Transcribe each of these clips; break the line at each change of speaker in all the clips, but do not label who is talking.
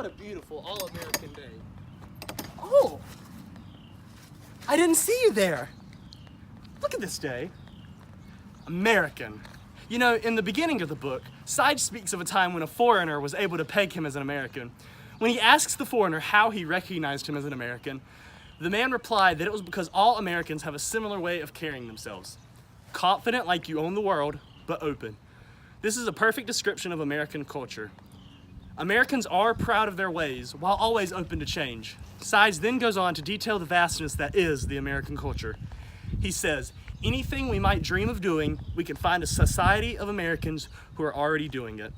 What a beautiful all-American day. Oh! I didn't see you there. Look at this day. American. You know, in the beginning of the book, Side speaks of a time when a foreigner was able to peg him as an American. When he asks the foreigner how he recognized him as an American, the man replied that it was because all Americans have a similar way of carrying themselves. Confident like you own the world, but open. This is a perfect description of American culture. Americans are proud of their ways, while always open to change. Sides then goes on to detail the vastness that is the American culture. He says, anything we might dream of doing, we can find a society of Americans who are already doing it.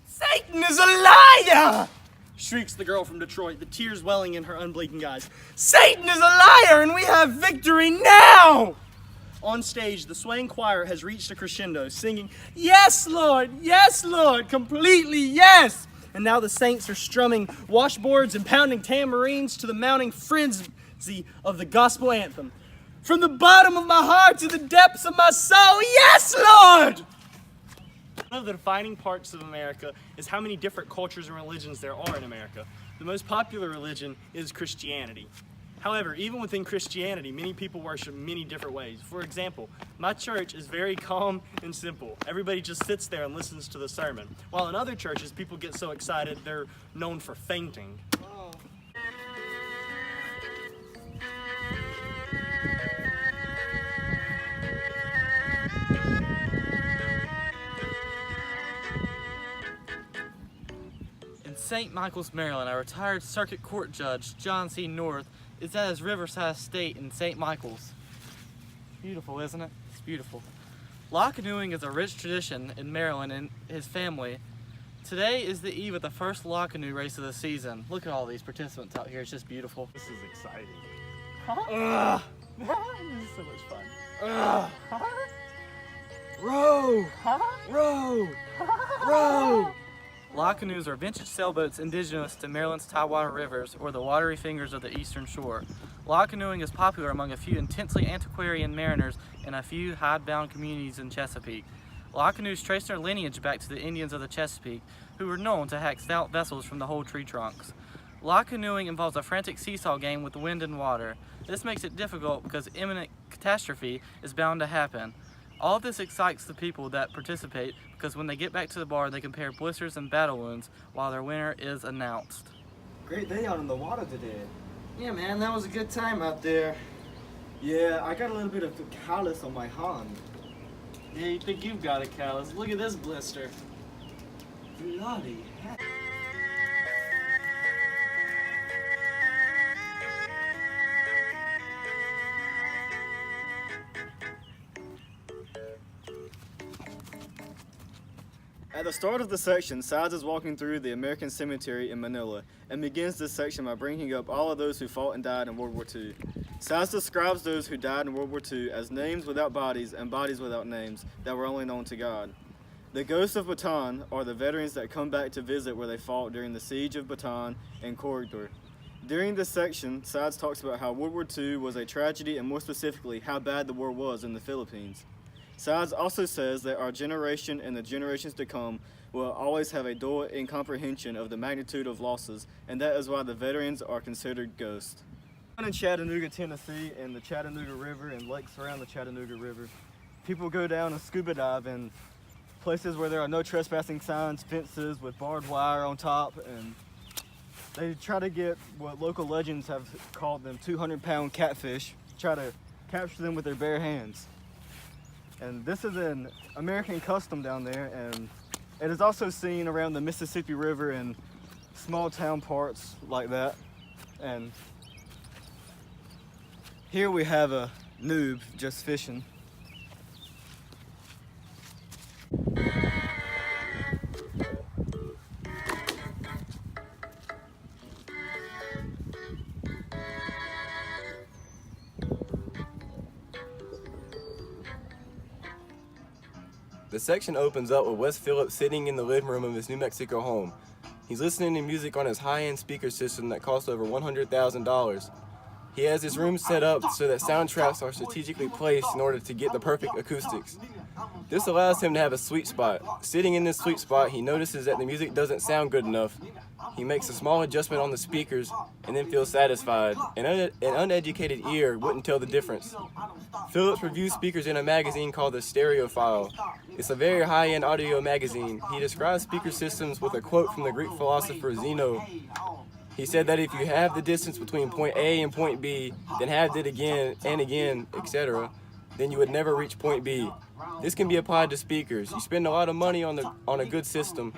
Satan is a liar! Shrieks the girl from Detroit, the tears welling in her unblinking eyes. Satan is a liar, and we have victory now! On stage, the swaying choir has reached a crescendo, singing, yes, Lord, completely yes! And now the saints are strumming washboards and pounding tambourines to the mounting frenzy of the gospel anthem. From the bottom of my heart to the depths of my soul, yes, Lord! One of the defining parts of America is how many different cultures and religions there are in America. The most popular religion is Christianity. However, even within Christianity, many people worship many different ways. For example, my church is very calm and simple. Everybody just sits there and listens to the sermon. While in other churches, people get so excited they're known for fainting.
In St. Michael's, Maryland, a retired circuit court judge, John C. North, is at his Riverside estate in St. Michael's. Beautiful, isn't it? It's beautiful. Law canoeing is a rich tradition in Maryland and his family. Today is the eve of the first law canoe race of the season. Look at all these participants out here. It's just beautiful.
This is exciting. This is so much fun. Row! Row! Row!
Law canoes are vintage sailboats indigenous to Maryland's Tidewater rivers, or the watery fingers of the eastern shore. Law canoeing is popular among a few intensely antiquarian mariners and a few hidebound communities in Chesapeake. Law canoes trace their lineage back to the Indians of the Chesapeake, who were known to hack stout vessels from the whole tree trunks. Law canoeing involves a frantic seesaw game with wind and water. This makes it difficult because imminent catastrophe is bound to happen. All of this excites the people that participate because when they get back to the bar, they compare blisters and battle wounds while their winner is announced.
Great day out in the water today.
Yeah, man, that was a good time out there.
Yeah, I got a little bit of callus on my hand.
Yeah, you think you've got a callus? Look at this blister.
Bloody heck. At the start of the section, Sides is walking through the American Cemetery in Manila and begins this section by bringing up all of those who fought and died in World War II. Sides describes those who died in World War II as names without bodies and bodies without names that were only known to God. The ghosts of Bataan are the veterans that come back to visit where they fought during the siege of Bataan and Corridor. During this section, Sides talks about how World War II was a tragedy and more specifically how bad the war was in the Philippines. Sides also says that our generation and the generations to come will always have a dull incomprehension of the magnitude of losses, and that is why the veterans are considered ghosts. In Chattanooga, Tennessee, and the Chattanooga River and lakes around the Chattanooga River, people go down and scuba dive in places where there are no trespassing signs, fences with barbed wire on top, and they try to get what local legends have called them 200-pound catfish, try to capture them with their bare hands. And this is an American custom down there, and it is also seen around the Mississippi River in small town parts like that. And here we have a noob just fishing.
The section opens up with Wes Phillips sitting in the living room of his New Mexico home. He's listening to music on his high-end speaker system that costs over $100,000. He has his room set up so that sound traps are strategically placed in order to get the perfect acoustics. This allows him to have a sweet spot. Sitting in this sweet spot, he notices that the music doesn't sound good enough. He makes a small adjustment on the speakers and then feels satisfied. An uneducated ear wouldn't tell the difference. Phillips reviews speakers in a magazine called The Stereophile. It's a very high-end audio magazine. He describes speaker systems with a quote from the Greek philosopher Zeno. He said that if you have the distance between point A and point B, then have it again and again, etc., then you would never reach point B. This can be applied to speakers. You spend a lot of money on a good system,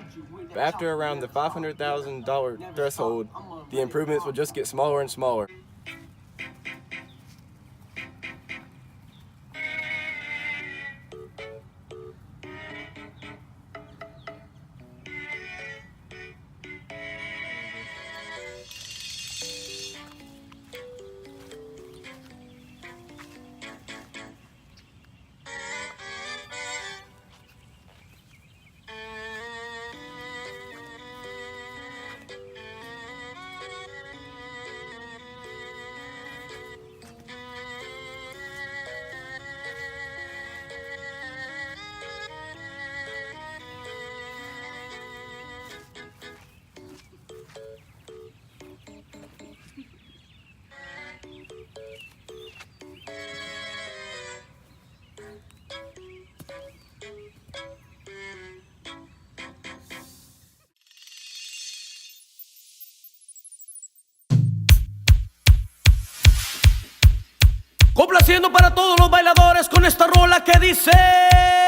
but after around the $500,000 threshold, the improvements will just get smaller and smaller.
Complaciendo para todos los bailadores con esta rola que dice...